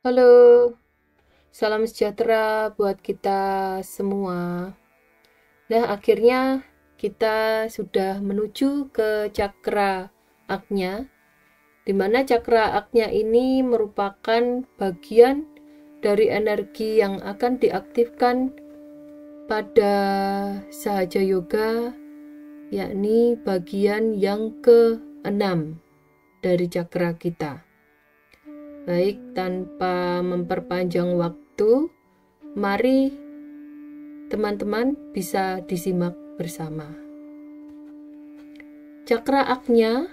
Halo, salam sejahtera buat kita semua. Nah, akhirnya kita sudah menuju ke cakra Agnya, di mana cakra Agnya ini merupakan bagian dari energi yang akan diaktifkan pada Sahaja Yoga, yakni bagian yang ke-6 dari cakra kita. Baik, tanpa memperpanjang waktu, mari teman-teman bisa disimak bersama. Cakra Agnya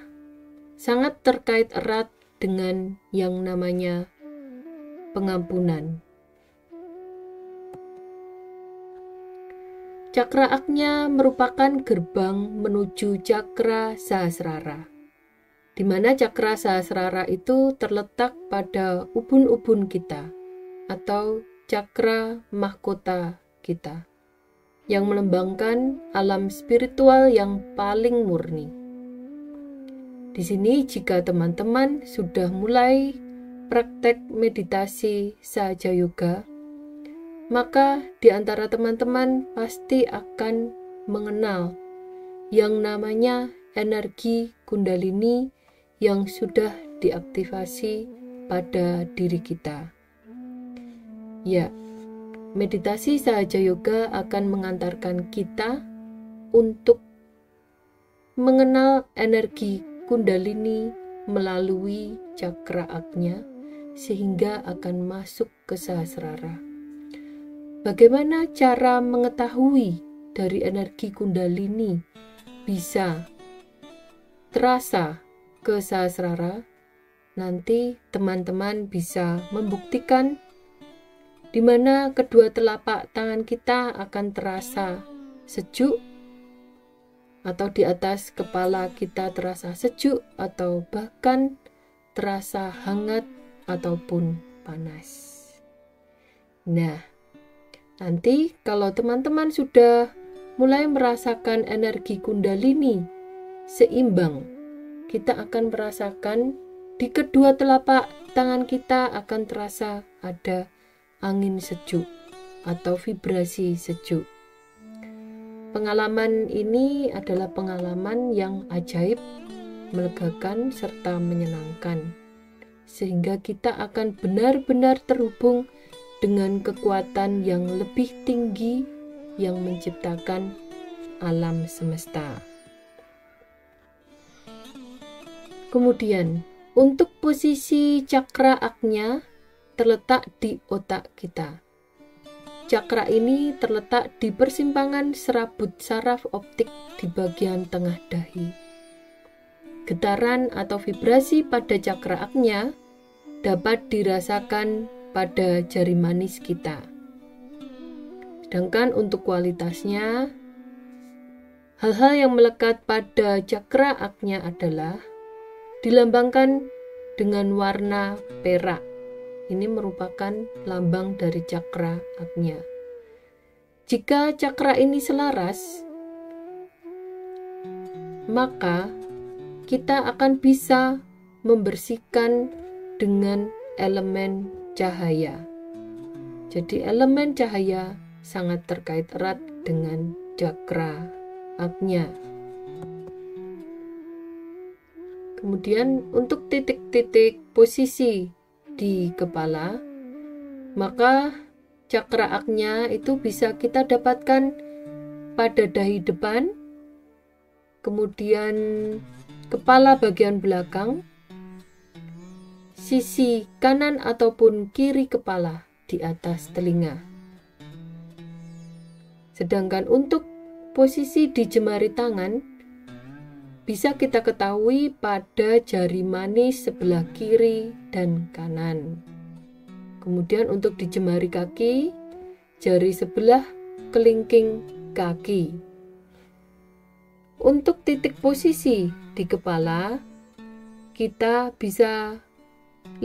sangat terkait erat dengan yang namanya pengampunan. Cakra Agnya merupakan gerbang menuju cakra Sahasrara, di mana cakra Sahasrara itu terletak pada ubun-ubun kita atau cakra mahkota kita yang melambangkan alam spiritual yang paling murni. Di sini jika teman-teman sudah mulai praktek meditasi Sahaja Yoga, maka di antara teman-teman pasti akan mengenal yang namanya energi Kundalini yang sudah diaktifasi pada diri kita. Ya, meditasi Sahaja Yoga akan mengantarkan kita untuk mengenal energi Kundalini melalui cakra Agnya sehingga akan masuk ke Sahasrara. Bagaimana cara mengetahui dari energi Kundalini bisa terasa ke Sahasrara? Nanti teman-teman bisa membuktikan di mana kedua telapak tangan kita akan terasa sejuk, atau di atas kepala kita terasa sejuk, atau bahkan terasa hangat ataupun panas. Nah, nanti kalau teman-teman sudah mulai merasakan energi Kundalini seimbang, kita akan merasakan di kedua telapak tangan kita akan terasa ada angin sejuk atau vibrasi sejuk. Pengalaman ini adalah pengalaman yang ajaib, melegakan, serta menyenangkan, sehingga kita akan benar-benar terhubung dengan kekuatan yang lebih tinggi yang menciptakan alam semesta. Kemudian, untuk posisi cakra Agnya terletak di otak kita. Cakra ini terletak di persimpangan serabut saraf optik di bagian tengah dahi. Getaran atau vibrasi pada cakra Agnya dapat dirasakan pada jari manis kita. Sedangkan untuk kualitasnya, hal-hal yang melekat pada cakra Agnya adalah dilambangkan dengan warna perak. Ini merupakan lambang dari cakra Agnya. Jika cakra ini selaras, maka kita akan bisa membersihkan dengan elemen cahaya. Jadi elemen cahaya sangat terkait erat dengan cakra Agnya. Kemudian untuk titik-titik posisi di kepala, maka cakra Agnya itu bisa kita dapatkan pada dahi depan, kemudian kepala bagian belakang, sisi kanan ataupun kiri kepala di atas telinga. Sedangkan untuk posisi di jemari tangan bisa kita ketahui pada jari manis sebelah kiri dan kanan. Kemudian untuk di jemari kaki, jari sebelah kelingking kaki. Untuk titik posisi di kepala, kita bisa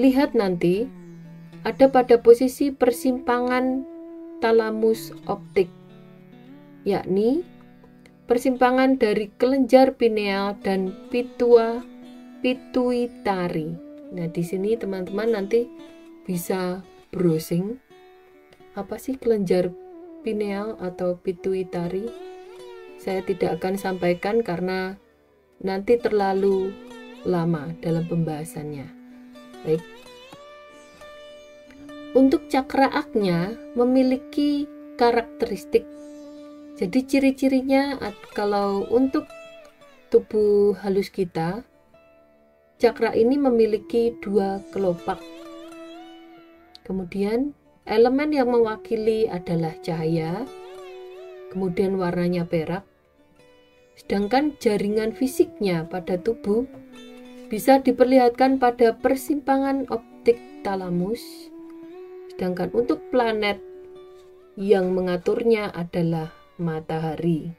lihat nanti ada pada posisi persimpangan talamus optik, yakni persimpangan dari kelenjar pineal dan pituitari. Nah, di sini teman-teman nanti bisa browsing apa sih kelenjar pineal atau pituitari. Saya tidak akan sampaikan karena nanti terlalu lama dalam pembahasannya. Baik. Untuk cakra Ajna memiliki karakteristik. Jadi ciri-cirinya kalau untuk tubuh halus kita, cakra ini memiliki 2 kelopak. Kemudian elemen yang mewakili adalah cahaya, kemudian warnanya perak. Sedangkan jaringan fisiknya pada tubuh bisa diperlihatkan pada persimpangan optik talamus. Sedangkan untuk planet yang mengaturnya adalah matahari.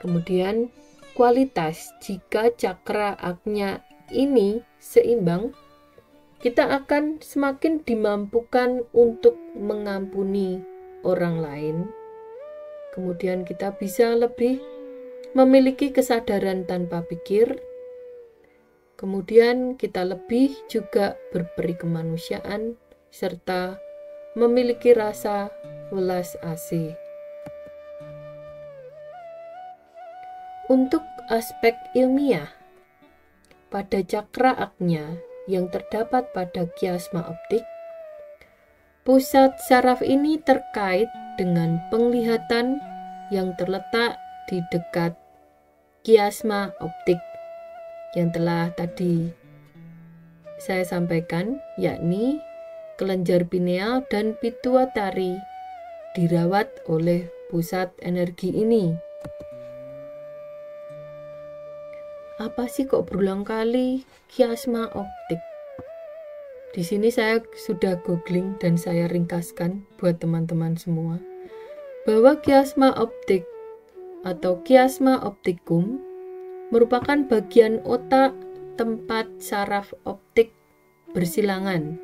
Kemudian kualitas, jika cakra Ajna ini seimbang, kita akan semakin dimampukan untuk mengampuni orang lain. Kemudian kita bisa lebih memiliki kesadaran tanpa pikir. Kemudian kita lebih juga berperi kemanusiaan serta memiliki rasa welas asih. Untuk aspek ilmiah, pada cakra Ajna yang terdapat pada kiasma optik, pusat saraf ini terkait dengan penglihatan yang terletak di dekat kiasma optik yang telah tadi saya sampaikan, yakni kelenjar pineal dan pituitari dirawat oleh pusat energi ini. Apa sih kok berulang kali kiasma optik? Di sini saya sudah googling dan saya ringkaskan buat teman-teman semua bahwa kiasma optik atau kiasma optikum merupakan bagian otak tempat saraf optik bersilangan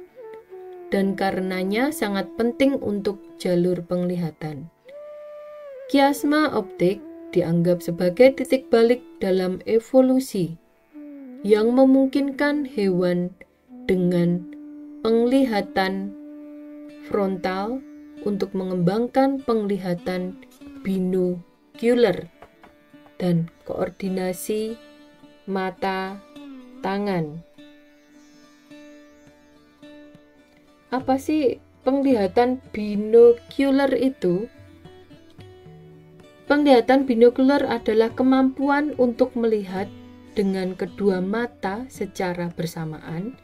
dan karenanya sangat penting untuk jalur penglihatan. Kiasma optik dianggap sebagai titik balik dalam evolusi yang memungkinkan hewan dengan penglihatan frontal untuk mengembangkan penglihatan binokular dan koordinasi mata tangan. Apa sih penglihatan binokular itu? Penglihatan binokular adalah kemampuan untuk melihat dengan kedua mata secara bersamaan,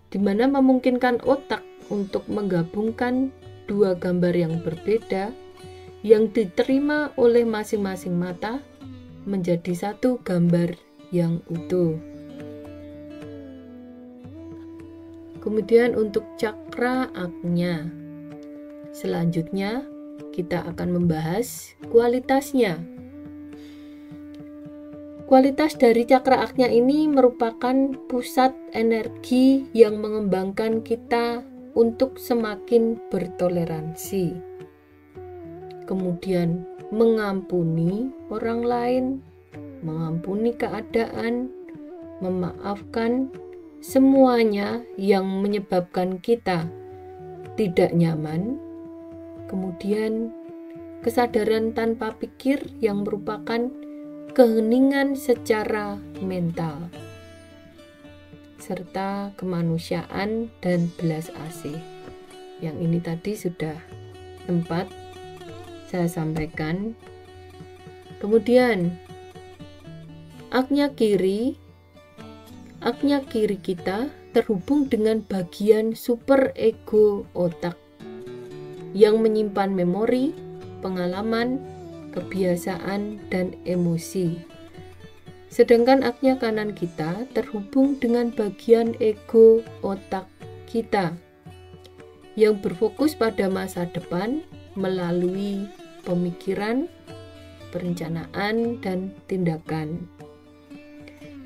di mana memungkinkan otak untuk menggabungkan 2 gambar yang berbeda yang diterima oleh masing-masing mata menjadi 1 gambar yang utuh. Kemudian untuk cakra Ajna, selanjutnya kita akan membahas kualitasnya. Kualitas dari cakra Ajna ini merupakan pusat energi yang mengembangkan kita untuk semakin bertoleransi, kemudian mengampuni orang lain, mengampuni keadaan, memaafkan semuanya yang menyebabkan kita tidak nyaman, kemudian kesadaran tanpa pikir yang merupakan keheningan secara mental, serta kemanusiaan dan belas asih. Yang ini tadi sudah sempat saya sampaikan. Kemudian Ajna kiri kita terhubung dengan bagian super ego otak yang menyimpan memori, pengalaman, kebiasaan, dan emosi. Sedangkan Ajna kanan kita terhubung dengan bagian ego otak kita yang berfokus pada masa depan melalui pemikiran, perencanaan, dan tindakan.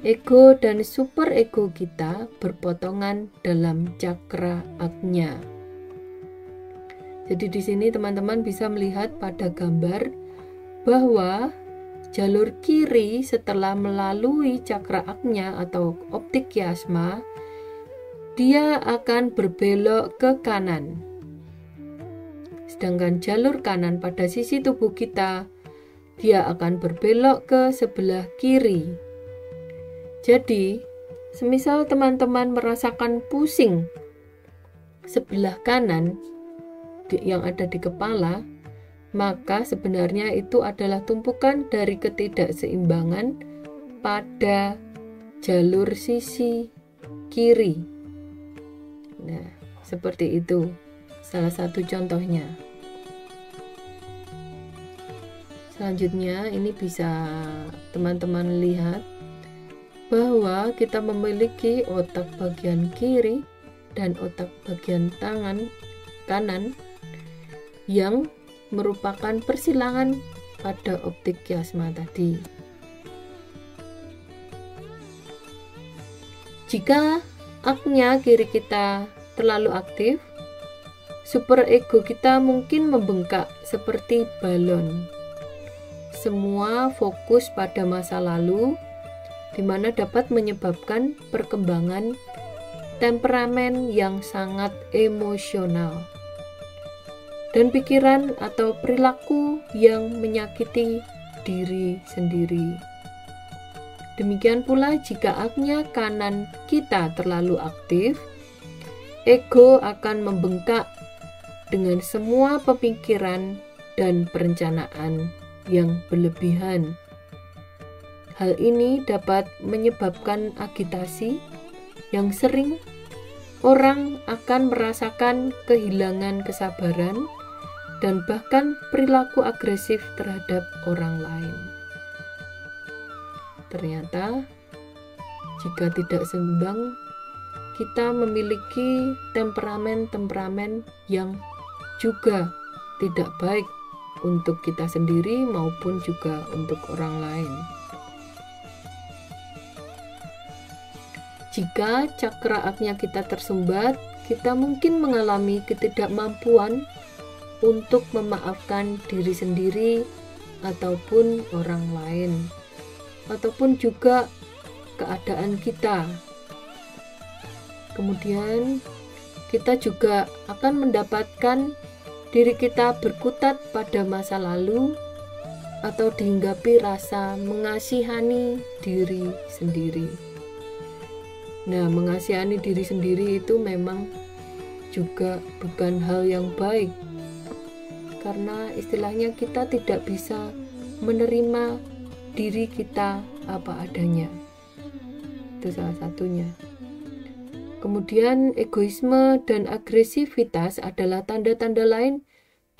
Ego dan super ego kita berpotongan dalam cakra Ajna. Jadi di sini teman-teman bisa melihat pada gambar bahwa jalur kiri setelah melalui cakra Ajna atau optik kiasma, dia akan berbelok ke kanan. Sedangkan jalur kanan pada sisi tubuh kita, dia akan berbelok ke sebelah kiri. Jadi, semisal teman-teman merasakan pusing sebelah kanan yang ada di kepala, maka sebenarnya itu adalah tumpukan dari ketidakseimbangan pada jalur sisi kiri. Nah, seperti itu salah satu contohnya. Selanjutnya, ini bisa teman-teman lihat bahwa kita memiliki otak bagian kiri dan otak bagian tangan kanan yang merupakan persilangan pada optik kiasma tadi. Jika aknya kiri kita terlalu aktif, superego kita mungkin membengkak seperti balon. Semua fokus pada masa lalu, di mana dapat menyebabkan perkembangan temperamen yang sangat emosional dan pikiran atau perilaku yang menyakiti diri sendiri. Demikian pula jika aknya kanan kita terlalu aktif, ego akan membengkak dengan semua pemikiran dan perencanaan yang berlebihan. Hal ini dapat menyebabkan agitasi yang sering orang akan merasakan kehilangan kesabaran dan bahkan perilaku agresif terhadap orang lain. Ternyata, jika tidak seimbang, kita memiliki temperamen-temperamen yang juga tidak baik untuk kita sendiri maupun juga untuk orang lain. Jika cakra aknya kita tersumbat, kita mungkin mengalami ketidakmampuan untuk memaafkan diri sendiri ataupun orang lain, ataupun juga keadaan kita. Kemudian kita juga akan mendapatkan diri kita berkutat pada masa lalu atau dihinggapi rasa mengasihani diri sendiri. Nah, mengasihani diri sendiri itu memang juga bukan hal yang baik, karena istilahnya kita tidak bisa menerima diri kita apa adanya. Itu salah satunya. Kemudian egoisme dan agresivitas adalah tanda-tanda lain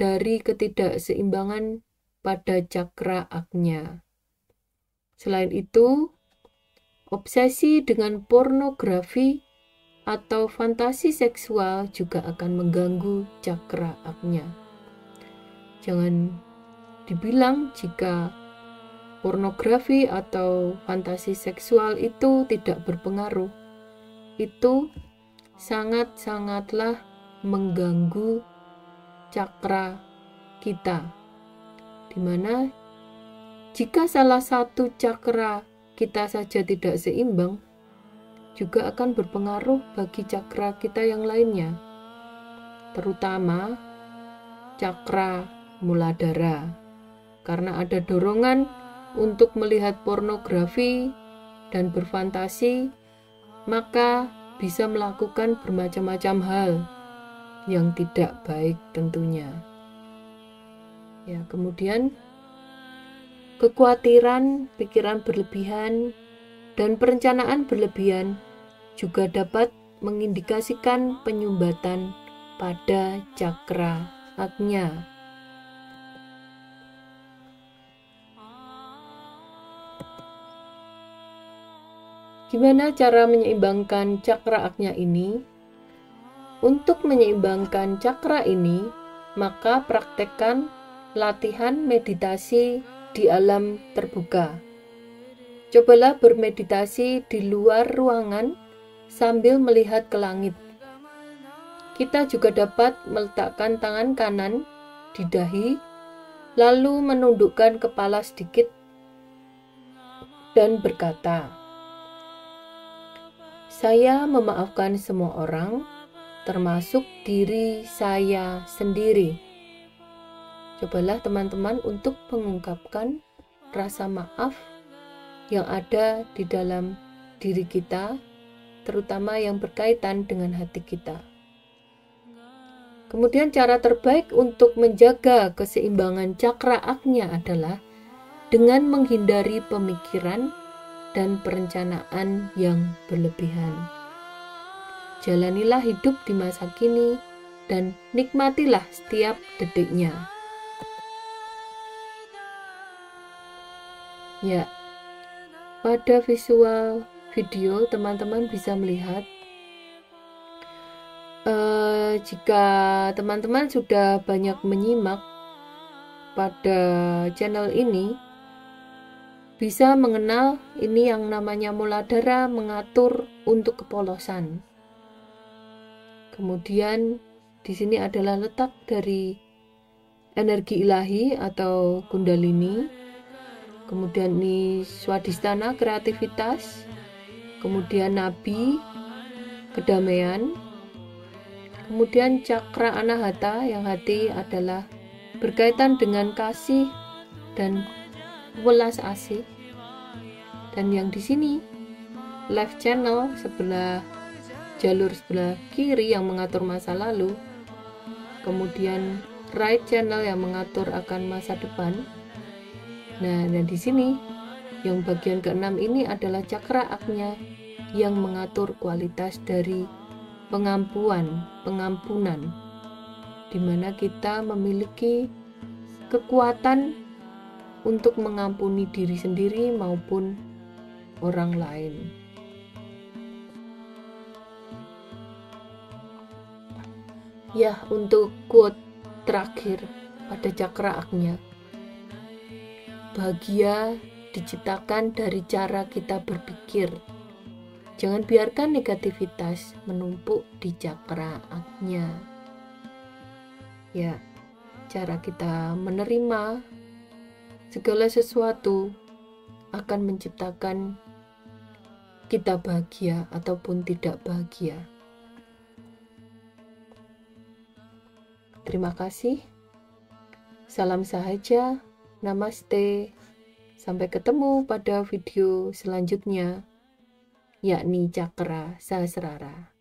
dari ketidakseimbangan pada cakra aknya. Selain itu, obsesi dengan pornografi atau fantasi seksual juga akan mengganggu cakra aknya. Jangan dibilang jika pornografi atau fantasi seksual itu tidak berpengaruh. Itu sangat-sangatlah mengganggu cakra kita, dimana jika salah satu cakra kita saja tidak seimbang, juga akan berpengaruh bagi cakra kita yang lainnya, terutama cakra muladhara, karena ada dorongan untuk melihat pornografi dan berfantasi, maka bisa melakukan bermacam-macam hal yang tidak baik tentunya. Ya, kemudian kekhawatiran, pikiran berlebihan, dan perencanaan berlebihan juga dapat mengindikasikan penyumbatan pada cakra agnya. Gimana cara menyeimbangkan cakra agnya ini? Untuk menyeimbangkan cakra ini, maka praktekkan latihan meditasi di alam terbuka. Cobalah bermeditasi di luar ruangan sambil melihat ke langit. Kita juga dapat meletakkan tangan kanan di dahi, lalu menundukkan kepala sedikit dan berkata, Saya memaafkan semua orang, termasuk diri saya sendiri. Cobalah teman-teman untuk mengungkapkan rasa maaf yang ada di dalam diri kita, terutama yang berkaitan dengan hati kita. Kemudian cara terbaik untuk menjaga keseimbangan cakra Agnya adalah dengan menghindari pemikiran dan perencanaan yang berlebihan. Jalanilah hidup di masa kini dan nikmatilah setiap detiknya. Ya, pada visual video teman-teman bisa melihat jika teman-teman sudah banyak menyimak pada channel ini, bisa mengenal ini yang namanya Muladhara mengatur untuk kepolosan. Kemudian di sini adalah letak dari energi ilahi atau Kundalini. Kemudian ini Swadhisthana, kreativitas. Kemudian Nabi, kedamaian. Kemudian cakra Anahata, yang hati adalah berkaitan dengan kasih dan welas asih. Dan yang di sini left channel jalur sebelah kiri yang mengatur masa lalu, kemudian right channel yang mengatur akan masa depan. Nah, dan di sini yang bagian keenam ini adalah cakra Agnya yang mengatur kualitas dari pengampunan, di mana kita memiliki kekuatan untuk mengampuni diri sendiri maupun orang lain. Ya, untuk quote terakhir pada cakra Agnya, bahagia diciptakan dari cara kita berpikir. Jangan biarkan negativitas menumpuk di cakra Agnya. Ya, cara kita menerima segala sesuatu akan menciptakan kita bahagia ataupun tidak bahagia. Terima kasih. Salam sahaja. Namaste. Sampai ketemu pada video selanjutnya, yakni Cakra Sahasrara.